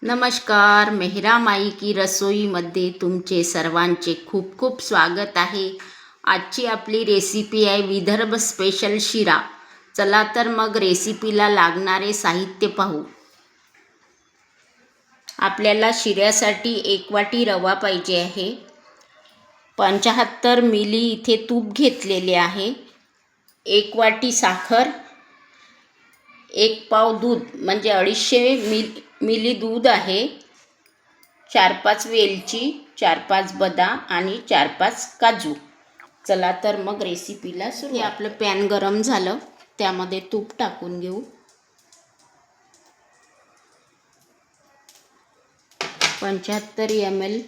नमस्कार, मेहरा माई की रसोईमध्ये तुमचे सर्वांचे खूप खूप स्वागत आहे। आजची आपली रेसिपी आहे विदर्भ स्पेशल शिरा। चला तर मग रेसिपीला लागणारे साहित्य पाहू। आपल्याला शिऱ्यासाठी 1 वाटी रवा पाहिजे आहे। 75 मिली इथे तूप घेतलेले आहे। 1 वाटी साखर, 1 पाव दूध म्हणजे 250 मिली दूध आहे। 4-5 वेलची, 4-5 बदाम आणि 4-5 काजू। चला तर मग रेसिपीला सुरू। आपलं पॅन गरम झालं, त्यामध्ये तूप टाकून घेऊ। 75 ml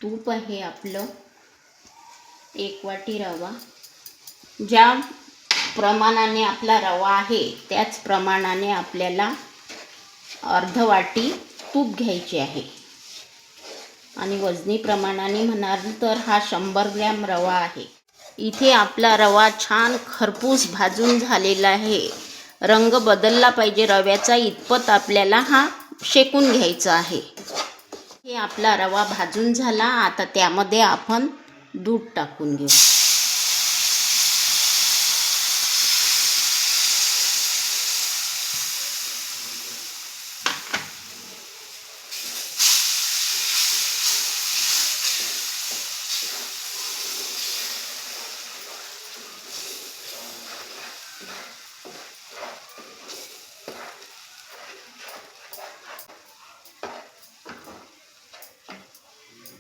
तूप आहे आपलं। 1 वाटी रवा। ज्या प्रमाणाने आपला रवा आहे त्याच प्रमाणाने आपल्याला अर्ध वाटी तूप घ्यायचे आहे। आणि वजनी प्रमाणाने म्हणाल तर हा 100 ग्रॅम रवा आहे। इथे आपला रवा छान खरपूस भाजून झालेला आहे। रंग बदलला पाहिजे रव्याचा इतपत आपल्याला हा शेकून घ्यायचा आहे। हे आपला रवा भाजून झाला। आता त्यामध्ये आपण दूध टाकून घेऊ।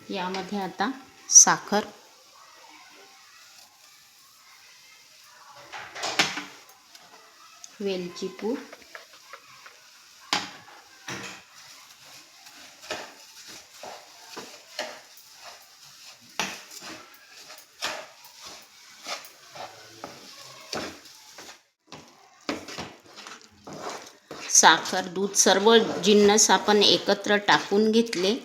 यामध्ये आता साखर, वेलची पूड, साखर, दूध सर्व जिन्नस आपण एकत्र टाकून घेतले।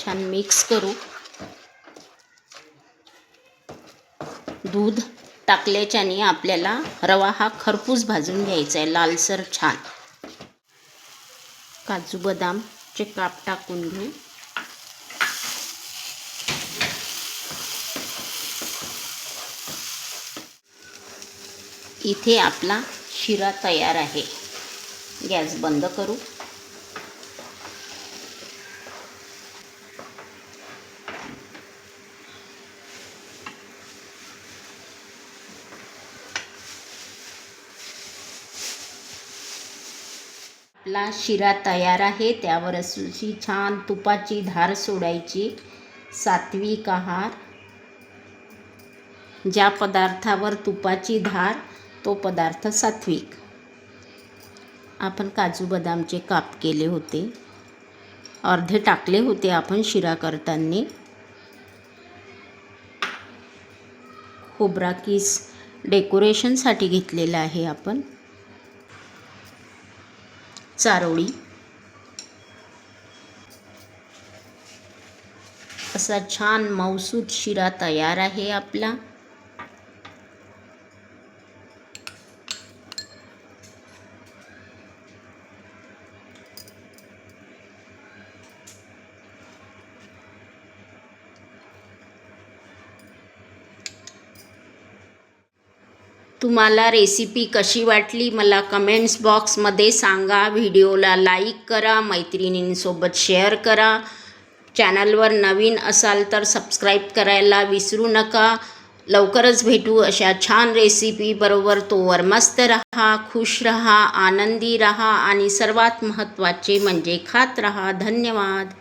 छान मिक्स करू। दूध टाकल्याच्याने आपल्याला रवा हा खरपूस भाजून घ्यायचा आहे, लालसर छान। काजू बदामचे काप टाकून घेऊ। इथे आपला शिरा तयार आहे। गॅस बंद करू। आपला शिरा तयार आहे। त्यावर अशी छान तुपाची धार सोडायची। सात्विक आहार। ज्या पदार्थावर तुपाची धार तो पदार्थ सात्विक। आपण काजू बदामचे काप केले होते, अर्धे टाकले होते आपण शिरा करताना। खोबरा किस डेकोरेशनसाठी घेतलेला आहे आपण। चारोळी, असा छान मऊसूत शिरा तयार आहे आपला। तुम्हाला रेसिपी कशी वाटली मला कमेंट्स बॉक्समध्ये सांगा। व्हिडिओला लाईक करा, मैत्रिणींसोबत शेअर करा। चॅनलवर नवीन असाल तर सबस्क्राईब करायला विसरू नका। लवकरच भेटू अशा छान रेसिपी बरोबर। तोवर मस्त रहा, खुश रहा, आनंदी रहा आणि सर्वात महत्त्वाचे म्हणजे खात रहा। धन्यवाद।